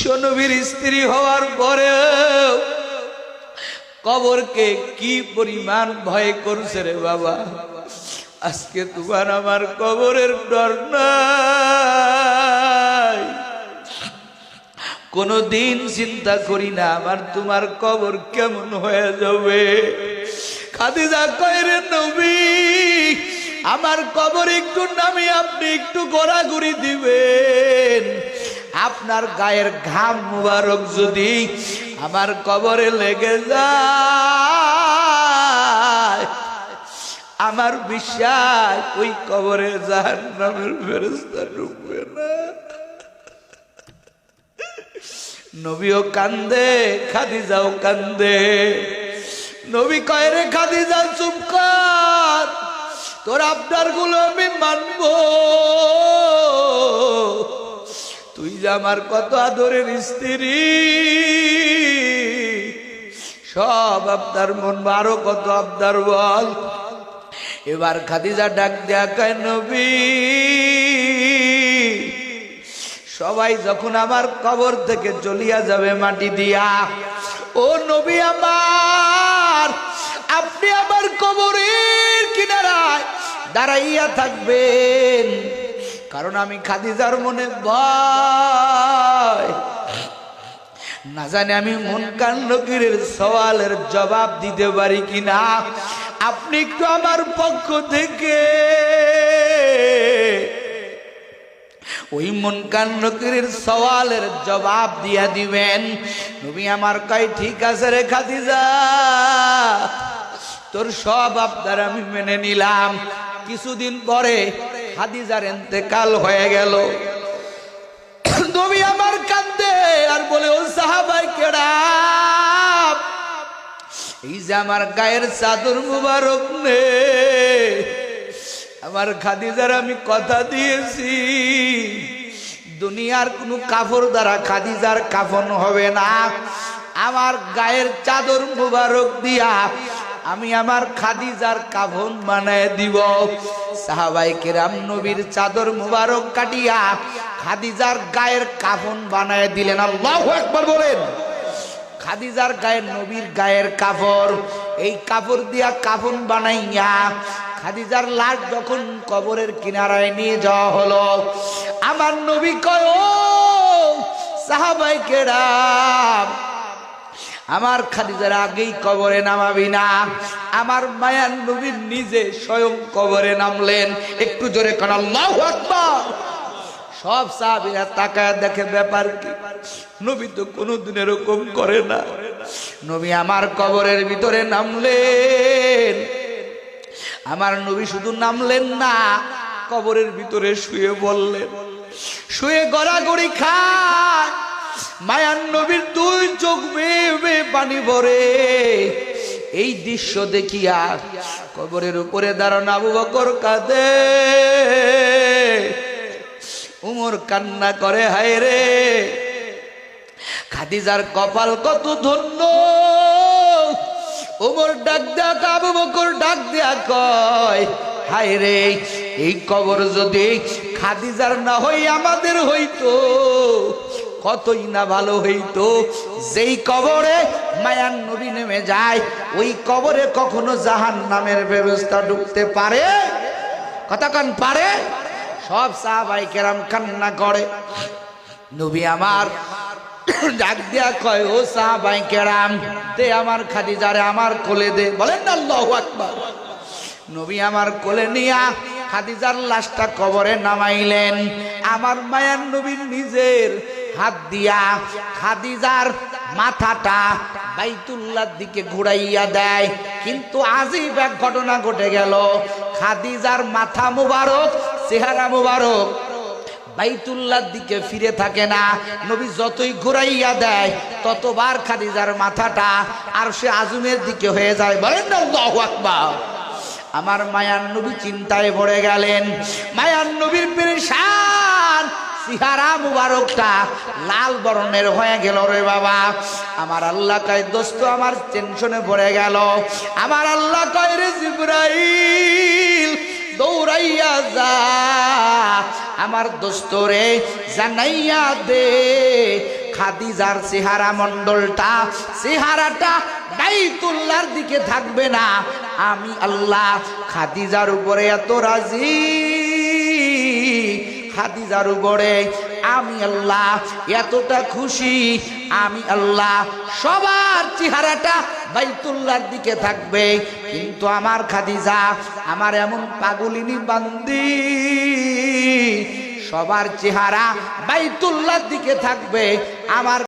বিশ্বনবীর স্ত্রী হওয়ার পরে কবরকে কি পরিমাণ ভয় করছে রে বাবা। আজকে তোমার আমার কবরের ডর নাই। কোনদিন চিন্তা করি না আমার তোমার কবর কেমন হয়ে যাবে। খাদিজা কয় রে নবী, আমার কবর একটু নামে আপনি একটু ঘোরাঘুরি দিবেন। আপনার গায়ের ঘাম মুবারক যদি আমার কবরে লেগে যায়, আমার বিশ্বাস ওই কবরে জাহান্নামের ফেরেশতা ঢুকবে না। নবীও কান্দে, খাদিজাও কান্দে। নবী কয় রে খাদিজা চুপ কর, তোর আবদার গুলো আমি মানবো। তুই যে আমার কত আদরের স্ত্রী, সব আবদার মনবো, আরো কত আবদার বল। এবার খাদিজা ডাক দেয়া কয় নবী, সবাই যখন আমার কবর থেকে চলিয়া যাবে মাটি দিয়া, ও নবী আমার, আপনি আমার কবরের কিনারায় দাঁড়াইয়া থাকবেন। কারণ আমি খাদিজার মনে ভয়, না জানি আমি মুনকার নকিরের সওয়ালের জবাব দিতে পারি কিনা। আপনি একটু আমার পক্ষ থেকে ওই মুনকার নকিরের সওয়ালের জবাব দিয়া দিবেন। নবী আমার কয় ঠিক আছে রে খাদিজা, তোর সব আবদার আমি মেনে নিলাম। কিছুদিন পরে খাদিজার ইন্তেকাল হয়ে গেল। নবী আমার কান্দে আর বলে, ও সাহাবায়ে কেরাম, এই যে আমার গায়ের চাদর মুবারক নে, আমার খাদিজার আমি কথা দিয়েছি দুনিয়ার কোনো কাফর দ্বারা খাদিজার কাফন হবে না। আমার গায়ের চাদর মুবারক দিয়া আমি আমার খাদিজার কাফন বানায় দিব। সাহাবায়ে কেরাম নবীর চাদর মুবারক কাটিয়া খাদিজার গায়ের কাফন বানায় দিলেন। আল্লাহু আকবার বলেন। খাদিজার গায়ের, নবীর গায়ের কাপড়, এই কাপড় দিয়া কাফন বানাইয়া খাদিজার লাশ যখন কবরের কিনারায় নিয়ে যাওয়া হলো, আমার নবী কয়, ও সাহাবায়ে কেরাম, আমার খাদিজার আগেই কবরে নামাবি না। আমার মায়ার নবী নিজে স্বয়ং কবরে নামলেন। একটু জোরে কোন আল্লাহু আকবার। সব সাহাবীরা তাকায় দেখে ব্যাপার কি, নবী তো কোনোদিন এরকম করে না। নবী আমার কবরের ভিতরে নামলেন। আমার নবী শুধু নামলেন না, কবরের ভিতরে শুয়ে বললেন, শুয়ে গড়াগড়ি খায়। মায়ার নবীর দুই চোখ বেয়ে বেয়ে পানি ভরে। এই দৃশ্য দেখিয়া কবরের উপরে দাঁড়ানো আবু বকর কাঁদে, উমর কান্না করে, হায় রে খাদিজার কপাল কত ধন্য। উমর ডাক দেয়া, আবু বকর ডাক দেয়া কয়, হায় রে এই কবর যদি খাদিজার না হই আমাদের হইতো, কতই না ভালো হইতো। যেই কবরে মায়ার নবী নেমে যায়, ওই কবরে কখনো জাহান্নামের ব্যবস্থা ঢুকতে পারে? কথা কান পারে? সব সাহাবায়ে কেরাম কান্না করে। নবী আমার ডাক দিয়া কয়, ও সাহাবায়ে কেরাম, দে আমার খাদিজারে আমার কোলে দে। বলেন না আল্লাহু আকবার। নবী আমার কোলে নিয়া খাদিজার লাশটা কবরে নামাইলেন। আমার মায়ার নবীর নিজের হাত দিয়া খাদিজার মাথাটা বাইতুল্লাহর দিকে ঘুরাইয়া দেয়। কিন্তু আজীব এক ঘটনা ঘটে গেল। খাদিজার মাথা মুবারক, চেহারা মুবারক বাইতুল্লাহর দিকে ফিরে থাকে না। নবী যতই ঘুরাইয়া দেয় ততবার খাদিজার মাথাটা আরশে আযমের দিকে হয়ে যায়। বলেন না আল্লাহু আকবার। আমার মায়ার নবী চিন্তায় পড়ে গেলেন। মায়ার নবীর পেরেশান চেহারা মুবারকটা লাল বর্ণের হয়ে গেল রে বাবা। আমার আল্লাহ কয়, দোস্ত আমার টেনশনে পড়ে গেল। আমার আল্লাহ কয়, রে জিবরাইল দৌড়াইয়া যা, আমার দোস্তরে জানাইয়া দে খাদিজার চেহারা মণ্ডলটা চেহারাটা বাইতুল্লাহর দিকে থাকবে না। আমি আল্লাহ খাদিজার উপরে এত রাজি, খাদিজার উপরে আমি আল্লাহ এতটা খুশি, আমি আল্লাহ সবার চেহারাটা বাইতুল্লাহর দিকে থাকবে, কিন্তু আমার খাদিজা আমার এমন পাগলিনী বান্দি সবার চেহারা বাইতুল্লাহর দিকে থাকবে। আমার